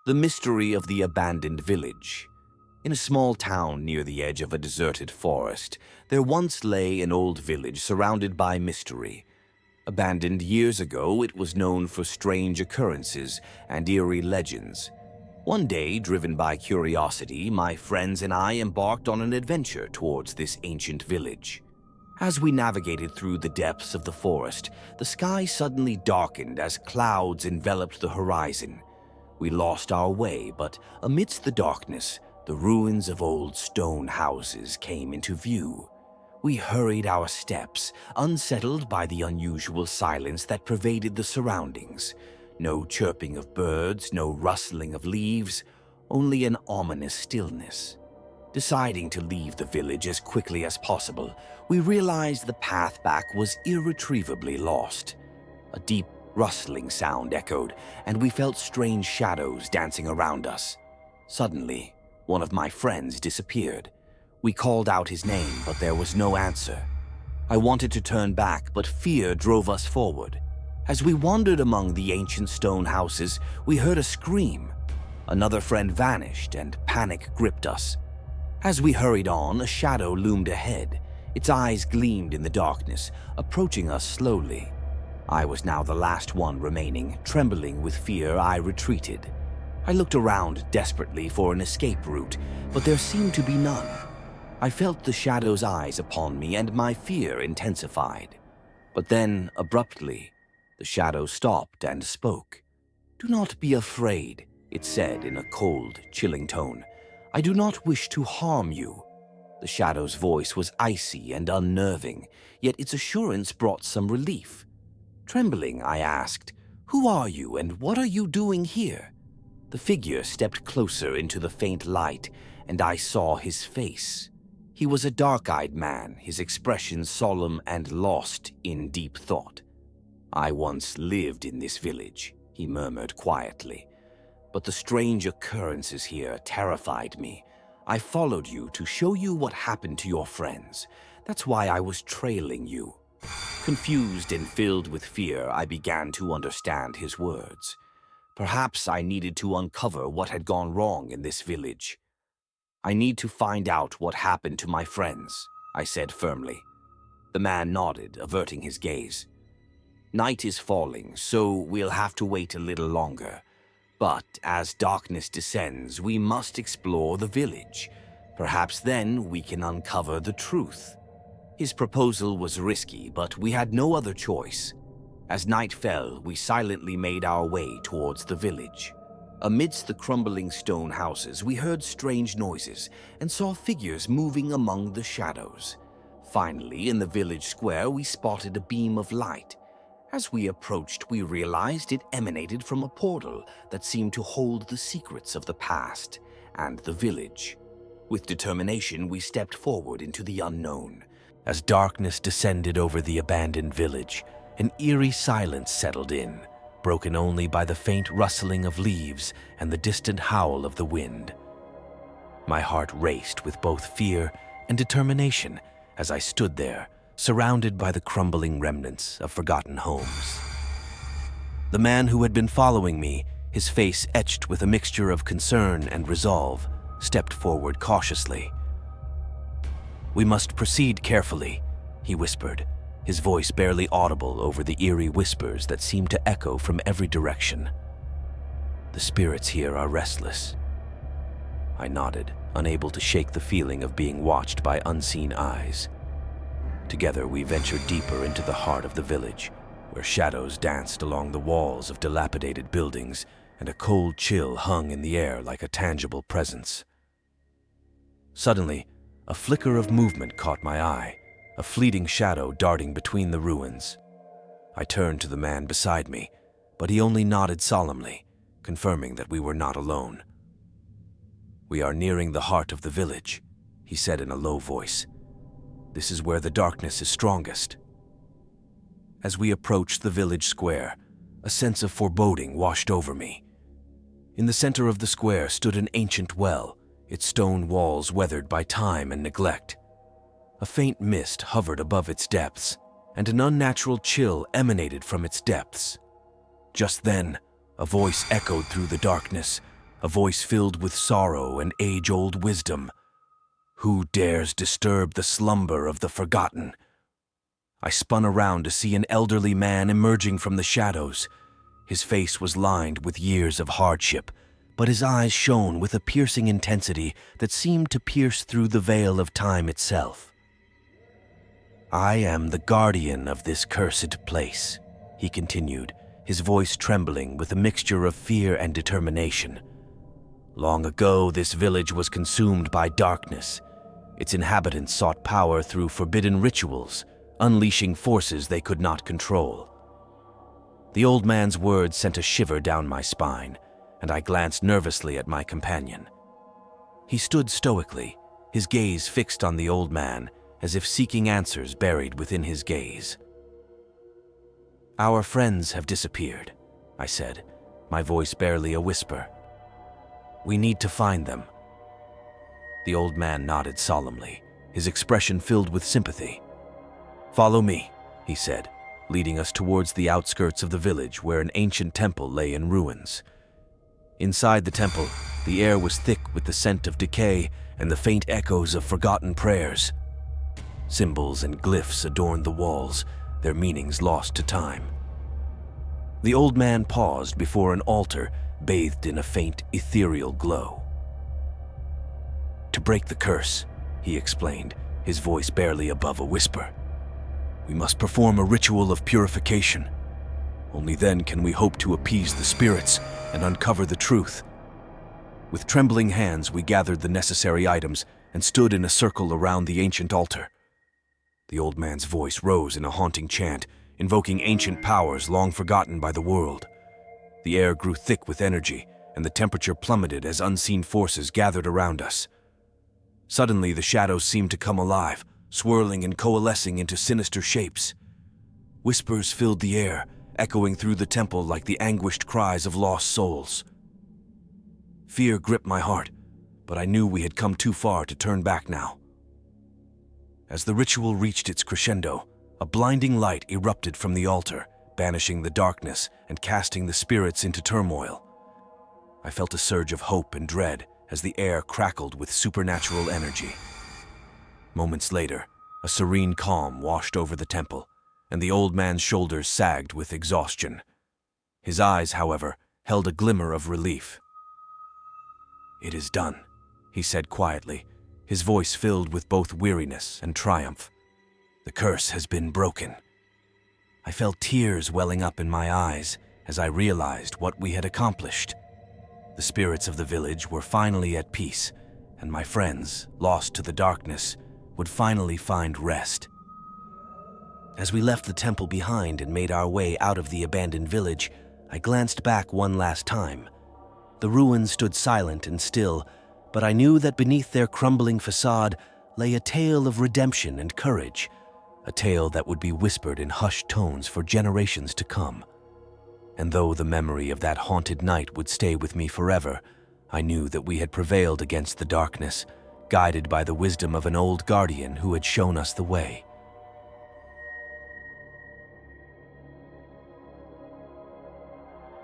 The mystery of the abandoned village. In a small town near the edge of a deserted forest, there once lay an old village surrounded by mystery. Abandoned years ago, it was known for strange occurrences and eerie legends. One day, driven by curiosity, my friends and I embarked on an adventure towards this ancient village. As we navigated through the depths of the forest, the sky suddenly darkened as clouds enveloped the horizon. We lost our way, but amidst the darkness, the ruins of old stone houses came into view. We hurried our steps, unsettled by the unusual silence that pervaded the surroundings. No chirping of birds, no rustling of leaves, only an ominous stillness. Deciding to leave the village as quickly as possible, we realized the path back was irretrievably lost. A deep rustling sound echoed, and we felt strange shadows dancing around us. Suddenly, one of my friends disappeared. We called out his name, but there was no answer. I wanted to turn back, but fear drove us forward. As we wandered among the ancient stone houses, we heard a scream. Another friend vanished, and panic gripped us. As we hurried on, a shadow loomed ahead. Its eyes gleamed in the darkness, approaching us slowly. I was now the last one remaining. Trembling with fear, I retreated. I looked around desperately for an escape route, but there seemed to be none. I felt the shadow's eyes upon me, and my fear intensified. But then, abruptly, the shadow stopped and spoke. "Do not be afraid," it said in a cold, chilling tone. "I do not wish to harm you." The shadow's voice was icy and unnerving, yet its assurance brought some relief. Trembling, I asked, "Who are you and what are you doing here?" The figure stepped closer into the faint light, and I saw his face. He was a dark-eyed man, his expression solemn and lost in deep thought. "I once lived in this village," he murmured quietly. "But the strange occurrences here terrified me. I followed you to show you what happened to your friends. That's why I was trailing you." Confused and filled with fear, I began to understand his words. Perhaps I needed to uncover what had gone wrong in this village. "I need to find out what happened to my friends," I said firmly. The man nodded, averting his gaze. "Night is falling, so we'll have to wait a little longer. But as darkness descends, we must explore the village. Perhaps then we can uncover the truth." His proposal was risky, but we had no other choice. As night fell, we silently made our way towards the village. Amidst the crumbling stone houses, we heard strange noises and saw figures moving among the shadows. Finally, in the village square, we spotted a beam of light. As we approached, we realized it emanated from a portal that seemed to hold the secrets of the past and the village. With determination, we stepped forward into the unknown. As darkness descended over the abandoned village, an eerie silence settled in, broken only by the faint rustling of leaves and the distant howl of the wind. My heart raced with both fear and determination as I stood there, surrounded by the crumbling remnants of forgotten homes. The man who had been following me, his face etched with a mixture of concern and resolve, stepped forward cautiously. "We must proceed carefully," he whispered, his voice barely audible over the eerie whispers that seemed to echo from every direction. "The spirits here are restless." I nodded, unable to shake the feeling of being watched by unseen eyes. Together we ventured deeper into the heart of the village, where shadows danced along the walls of dilapidated buildings and a cold chill hung in the air like a tangible presence. Suddenly, a flicker of movement caught my eye, a fleeting shadow darting between the ruins. I turned to the man beside me, but he only nodded solemnly, confirming that we were not alone. "We are nearing the heart of the village," he said in a low voice. "This is where the darkness is strongest." As we approached the village square, a sense of foreboding washed over me. In the center of the square stood an ancient well, its stone walls weathered by time and neglect. A faint mist hovered above its depths, and an unnatural chill emanated from its depths. Just then, a voice echoed through the darkness, a voice filled with sorrow and age-old wisdom. "Who dares disturb the slumber of the forgotten?" I spun around to see an elderly man emerging from the shadows. His face was lined with years of hardship, but his eyes shone with a piercing intensity that seemed to pierce through the veil of time itself. "I am the guardian of this cursed place," he continued, his voice trembling with a mixture of fear and determination. "Long ago, this village was consumed by darkness. Its inhabitants sought power through forbidden rituals, unleashing forces they could not control." The old man's words sent a shiver down my spine, and I glanced nervously at my companion. He stood stoically, his gaze fixed on the old man, as if seeking answers buried within his gaze. "Our friends have disappeared," I said, my voice barely a whisper. "We need to find them." The old man nodded solemnly, his expression filled with sympathy. "Follow me," he said, leading us towards the outskirts of the village where an ancient temple lay in ruins. Inside the temple, the air was thick with the scent of decay and the faint echoes of forgotten prayers. Symbols and glyphs adorned the walls, their meanings lost to time. The old man paused before an altar bathed in a faint, ethereal glow. "To break the curse," he explained, his voice barely above a whisper, "we must perform a ritual of purification. Only then can we hope to appease the spirits and uncover the truth." With trembling hands, we gathered the necessary items and stood in a circle around the ancient altar. The old man's voice rose in a haunting chant, invoking ancient powers long forgotten by the world. The air grew thick with energy, and the temperature plummeted as unseen forces gathered around us. Suddenly, the shadows seemed to come alive, swirling and coalescing into sinister shapes. Whispers filled the air, echoing through the temple like the anguished cries of lost souls. Fear gripped my heart, but I knew we had come too far to turn back now. As the ritual reached its crescendo, a blinding light erupted from the altar, banishing the darkness and casting the spirits into turmoil. I felt a surge of hope and dread as the air crackled with supernatural energy. Moments later, a serene calm washed over the temple, and the old man's shoulders sagged with exhaustion. His eyes, however, held a glimmer of relief. "It is done," he said quietly, his voice filled with both weariness and triumph. "The curse has been broken." I felt tears welling up in my eyes as I realized what we had accomplished. The spirits of the village were finally at peace, and my friends, lost to the darkness, would finally find rest. As we left the temple behind and made our way out of the abandoned village, I glanced back one last time. The ruins stood silent and still, but I knew that beneath their crumbling facade lay a tale of redemption and courage, a tale that would be whispered in hushed tones for generations to come. And though the memory of that haunted night would stay with me forever, I knew that we had prevailed against the darkness, guided by the wisdom of an old guardian who had shown us the way.